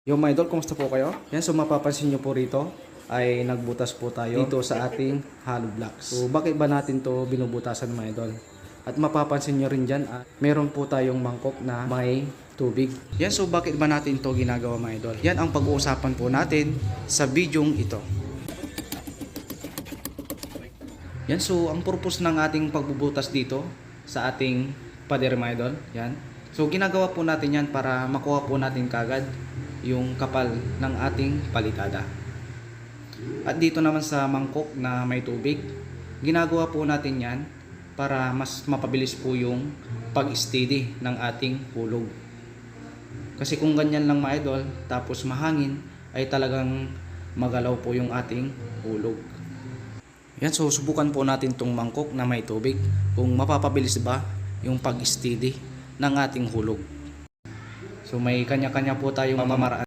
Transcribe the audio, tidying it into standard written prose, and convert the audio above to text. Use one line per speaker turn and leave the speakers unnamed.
Yo mga idol, kumusta po kayo? Yan, so mapapansin nyo po rito ay nagbutas po tayo dito sa ating hollow blocks. So bakit ba natin to binubutasan mga idol? At mapapansin nyo rin dyan, meron po tayong mangkok na may tubig. Yan, so bakit ba natin to ginagawa mga idol? Yan ang pag-uusapan po natin sa bidyong ito. Yan, so ang purpose ng ating pagbubutas dito sa ating pader mga idol, yan. So ginagawa po natin yan para makuha po natin kagad yung kapal ng ating palitada. At dito naman sa mangkok na may tubig, ginagawa po natin yan para mas mapabilis po yung pag-steady ng ating hulog. Kasi kung ganyan lang mga idol, tapos mahangin, ay talagang magalaw po yung ating hulog. Yan, so subukan po natin tong mangkok na may tubig kung mapapabilis ba yung pag-steady ng ating hulog. So may kanya-kanya po tayong pamamaraan.